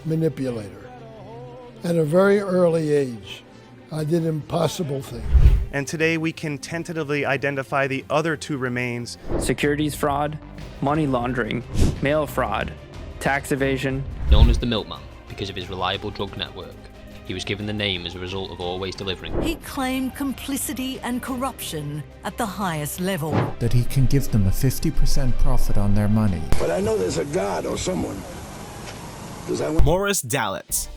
manipulator. At a very early age, I did impossible things. And today we can tentatively identify the other two remains. Securities fraud, money laundering, mail fraud, tax evasion. Known as the Milkman because of his reliable drug network, he was given the name as a result of always delivering. He claimed complicity and corruption at the highest level. That he can give them a 50% profit on their money. But I know there's a God or someone. Morris Dalitz.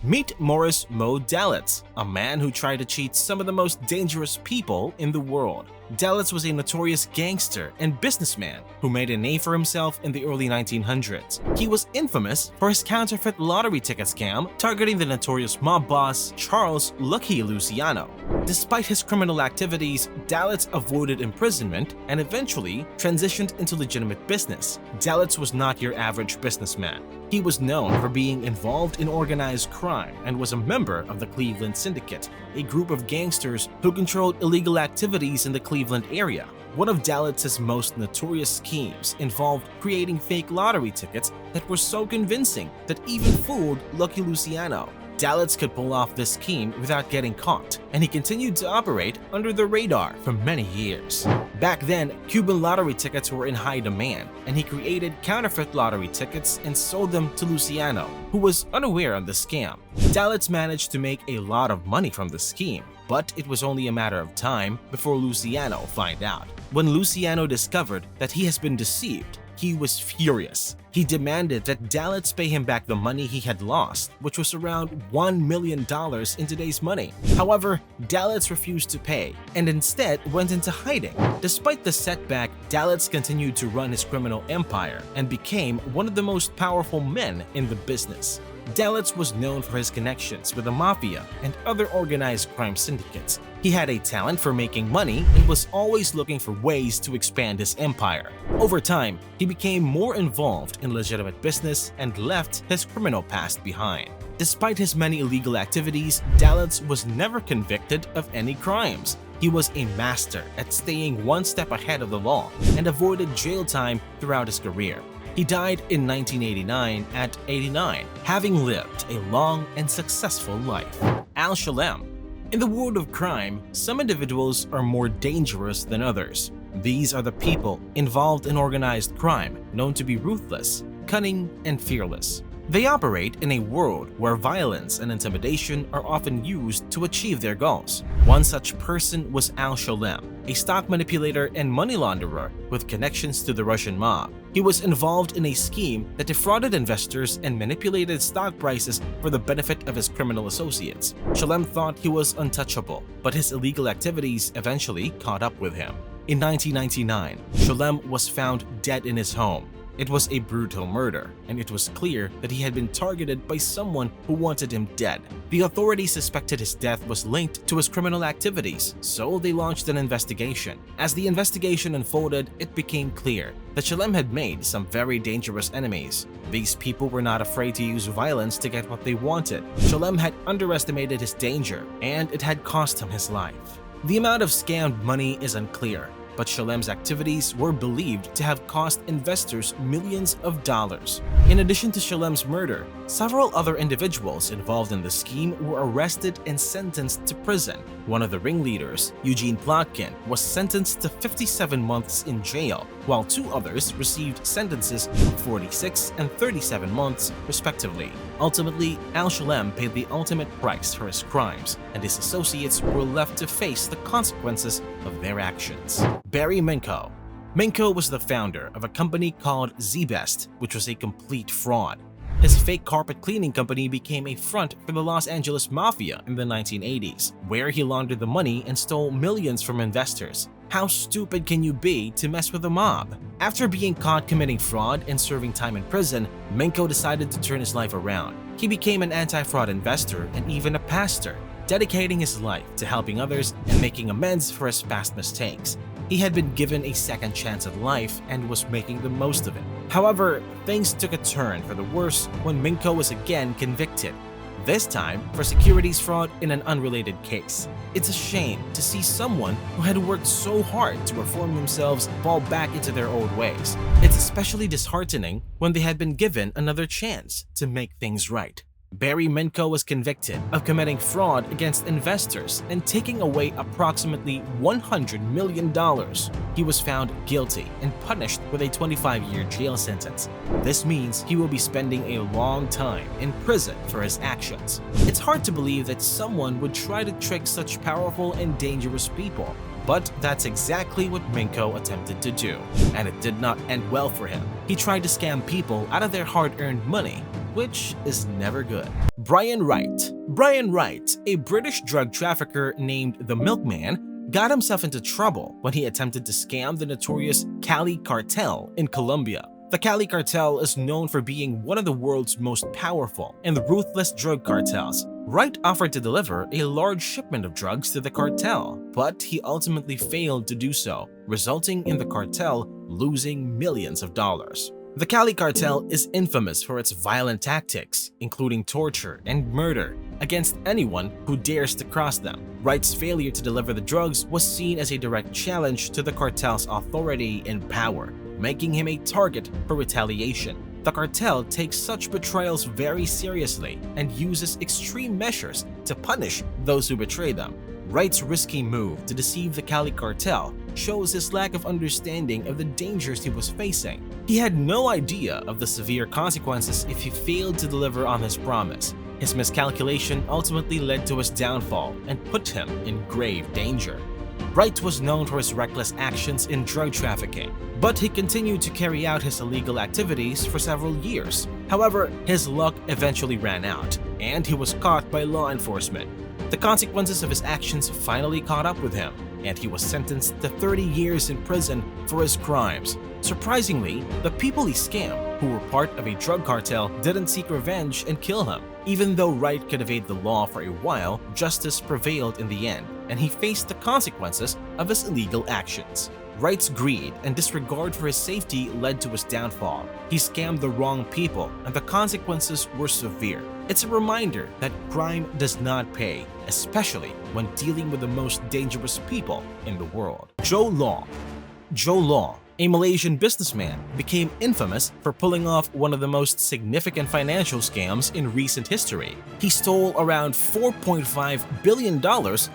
Meet Morris Mo Dalitz, a man who tried to cheat some of the most dangerous people in the world. Dalitz was a notorious gangster and businessman who made a name for himself in the early 1900s. He was infamous for his counterfeit lottery ticket scam targeting the notorious mob boss Charles Lucky Luciano. Despite his criminal activities, Dalitz avoided imprisonment and eventually transitioned into legitimate business. Dalitz was not your average businessman. He was known for being involved in organized crime and was a member of the Cleveland Syndicate, a group of gangsters who controlled illegal activities in the Cleveland area. One of Dalitz's most notorious schemes involved creating fake lottery tickets that were so convincing that even fooled Lucky Luciano. Dalitz could pull off this scheme without getting caught, and he continued to operate under the radar for many years. Back then, Cuban lottery tickets were in high demand, and he created counterfeit lottery tickets and sold them to Luciano, who was unaware of the scam. Dalitz managed to make a lot of money from the scheme, but it was only a matter of time before Luciano found out. When Luciano discovered that he has been deceived, he was furious. He demanded that Dalitz pay him back the money he had lost, which was around $1 million in today's money. However, Dalitz refused to pay and instead went into hiding. Despite the setback, Dalitz continued to run his criminal empire and became one of the most powerful men in the business. Dalitz was known for his connections with the mafia and other organized crime syndicates. He had a talent for making money and was always looking for ways to expand his empire. Over time, he became more involved in legitimate business and left his criminal past behind. Despite his many illegal activities, Dalitz was never convicted of any crimes. He was a master at staying one step ahead of the law and avoided jail time throughout his career. He died in 1989 at 89, having lived a long and successful life. Al Shalem. In the world of crime, some individuals are more dangerous than others. These are the people involved in organized crime, known to be ruthless, cunning, and fearless. They operate in a world where violence and intimidation are often used to achieve their goals. One such person was Al Shalem, a stock manipulator and money launderer with connections to the Russian mob. He was involved in a scheme that defrauded investors and manipulated stock prices for the benefit of his criminal associates. Shalem thought he was untouchable, but his illegal activities eventually caught up with him. In 1999, Shalem was found dead in his home. It was a brutal murder, and it was clear that he had been targeted by someone who wanted him dead. The authorities suspected his death was linked to his criminal activities, so they launched an investigation. As the investigation unfolded, it became clear that Shalem had made some very dangerous enemies. These people were not afraid to use violence to get what they wanted. Shalem had underestimated his danger, and it had cost him his life. The amount of scammed money is unclear, but Shalem's activities were believed to have cost investors millions of dollars. In addition to Shalem's murder, several other individuals involved in the scheme were arrested and sentenced to prison. One of the ringleaders, Eugene Plotkin, was sentenced to 57 months in jail, while two others received sentences of 46 and 37 months, respectively. Ultimately, Al Shalem paid the ultimate price for his crimes, and his associates were left to face the consequences of their actions. Barry Minkow. Minkow was the founder of a company called Z-Best, which was a complete fraud. His fake carpet cleaning company became a front for the Los Angeles Mafia in the 1980s, where he laundered the money and stole millions from investors. How stupid can you be to mess with the mob? After being caught committing fraud and serving time in prison, Minkow decided to turn his life around. He became an anti-fraud investor and even a pastor, dedicating his life to helping others and making amends for his past mistakes. He had been given a second chance at life and was making the most of it. However, things took a turn for the worse when Minkow was again convicted. this time for securities fraud in an unrelated case. It's a shame to see someone who had worked so hard to reform themselves fall back into their old ways. It's especially disheartening when they had been given another chance to make things right. Barry Minko was convicted of committing fraud against investors and taking away approximately $100 million. He was found guilty and punished with a 25-year jail sentence. This means he will be spending a long time in prison for his actions. It's hard to believe that someone would try to trick such powerful and dangerous people. But that's exactly what Minko attempted to do, and it did not end well for him. He tried to scam people out of their hard-earned money, which is never good. Brian Wright. Brian Wright, a British drug trafficker named the Milkman, got himself into trouble when he attempted to scam the notorious Cali cartel in Colombia. The Cali cartel is known for being one of the world's most powerful and ruthless drug cartels. Wright offered to deliver a large shipment of drugs to the cartel, but he ultimately failed to do so, resulting in the cartel losing millions of dollars. The Cali cartel is infamous for its violent tactics, including torture and murder, against anyone who dares to cross them. Wright's failure to deliver the drugs was seen as a direct challenge to the cartel's authority and power, making him a target for retaliation. The cartel takes such betrayals very seriously and uses extreme measures to punish those who betray them. Wright's risky move to deceive the Cali cartel shows his lack of understanding of the dangers he was facing. He had no idea of the severe consequences if he failed to deliver on his promise. His miscalculation ultimately led to his downfall and put him in grave danger. Wright was known for his reckless actions in drug trafficking, but he continued to carry out his illegal activities for several years. However, his luck eventually ran out, and he was caught by law enforcement. The consequences of his actions finally caught up with him, and he was sentenced to 30 years in prison for his crimes. Surprisingly, the people he scammed, who were part of a drug cartel, didn't seek revenge and kill him. Even though Wright could evade the law for a while, justice prevailed in the end, and he faced the consequences of his illegal actions. Wright's greed and disregard for his safety led to his downfall. He scammed the wrong people, and the consequences were severe. It's a reminder that crime does not pay, especially when dealing with the most dangerous people in the world. Joe Law. Joe Law, a Malaysian businessman, became infamous for pulling off one of the most significant financial scams in recent history. He stole around $4.5 billion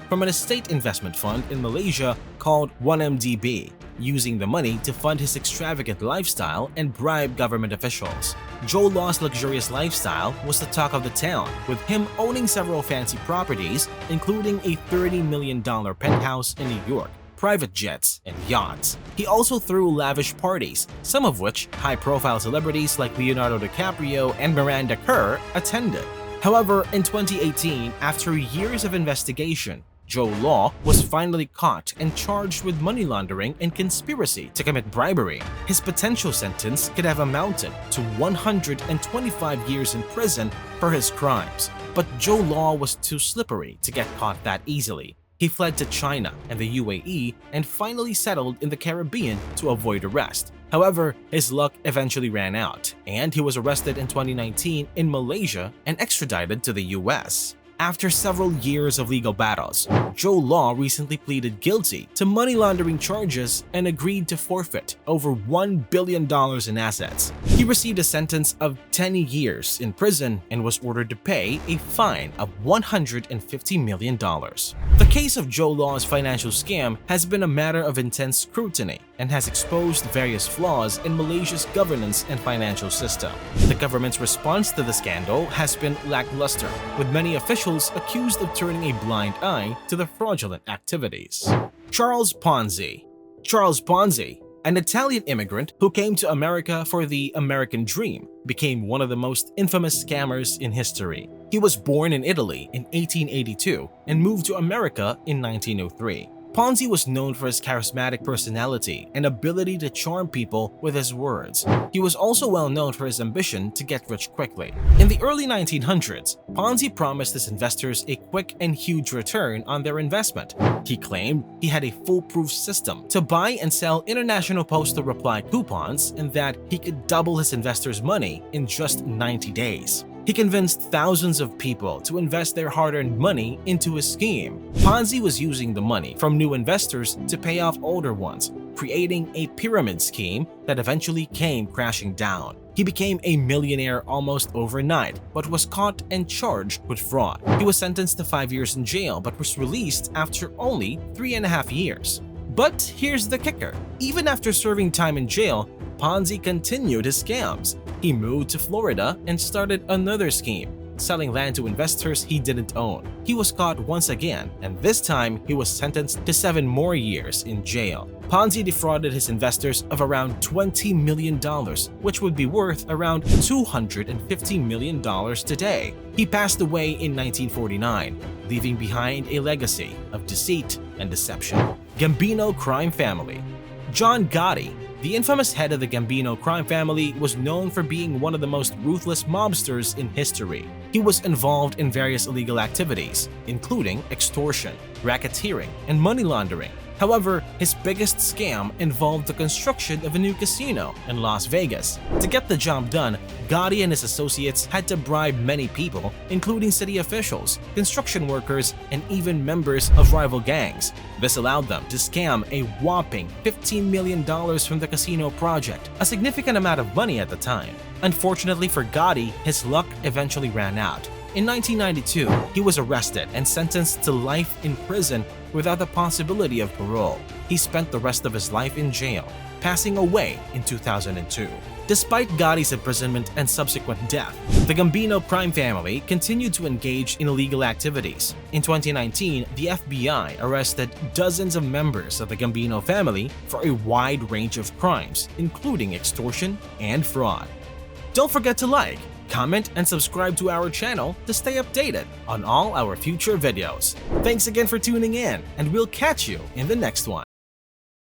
from an estate investment fund in Malaysia called 1MDB, using the money to fund his extravagant lifestyle and bribe government officials. Joe Law's luxurious lifestyle was the talk of the town, with him owning several fancy properties, including a $30 million penthouse in New York, private jets, and yachts. He also threw lavish parties, some of which high-profile celebrities like Leonardo DiCaprio and Miranda Kerr attended. However, in 2018, after years of investigation, Joe Law was finally caught and charged with money laundering and conspiracy to commit bribery. His potential sentence could have amounted to 125 years in prison for his crimes. But Joe Law was too slippery to get caught that easily. He fled to China and the UAE and finally settled in the Caribbean to avoid arrest. However, his luck eventually ran out, and he was arrested in 2019 in Malaysia and extradited to the US. After several years of legal battles, Joe Law recently pleaded guilty to money laundering charges and agreed to forfeit over $1 billion in assets. He received a sentence of 10 years in prison and was ordered to pay a fine of $150 million. The case of Joe Law's financial scam has been a matter of intense scrutiny and has exposed various flaws in Malaysia's governance and financial system. The government's response to the scandal has been lackluster, with many officials accused of turning a blind eye to the fraudulent activities. Charles Ponzi. Charles Ponzi, an Italian immigrant who came to America for the American dream, became one of the most infamous scammers in history. He was born in Italy in 1882 and moved to America in 1903. Ponzi was known for his charismatic personality and ability to charm people with his words. He was also well known for his ambition to get rich quickly. In the early 1900s, Ponzi promised his investors a quick and huge return on their investment. He claimed he had a foolproof system to buy and sell international postal reply coupons and that he could double his investors' money in just 90 days. He convinced thousands of people to invest their hard-earned money into his scheme. Ponzi was using the money from new investors to pay off older ones, creating a pyramid scheme that eventually came crashing down. He became a millionaire almost overnight, but was caught and charged with fraud. He was sentenced to 5 years in jail, but was released after only 3.5 years. But here's the kicker. Even after serving time in jail, Ponzi continued his scams. He moved to Florida and started another scheme, selling land to investors he didn't own. He was caught once again, and this time he was sentenced to 7 more years in jail. Ponzi defrauded his investors of around $20 million, which would be worth around $250 million today. He passed away in 1949, leaving behind a legacy of deceit and deception. Gambino crime family. John Gotti, the infamous head of the Gambino crime family, was known for being one of the most ruthless mobsters in history. He was involved in various illegal activities, including extortion, racketeering, and money laundering. However, his biggest scam involved the construction of a new casino in Las Vegas. To get the job done, Gotti and his associates had to bribe many people, including city officials, construction workers, and even members of rival gangs. This allowed them to scam a whopping $15 million from the casino project, a significant amount of money at the time. Unfortunately for Gotti, his luck eventually ran out. In 1992, he was arrested and sentenced to life in prison without the possibility of parole. He spent the rest of his life in jail, passing away in 2002. Despite Gotti's imprisonment and subsequent death, the Gambino crime family continued to engage in illegal activities. In 2019, the FBI arrested dozens of members of the Gambino family for a wide range of crimes, including extortion and fraud. Don't forget to like, comment, and subscribe to our channel to stay updated on all our future videos. Thanks again for tuning in, and we'll catch you in the next one.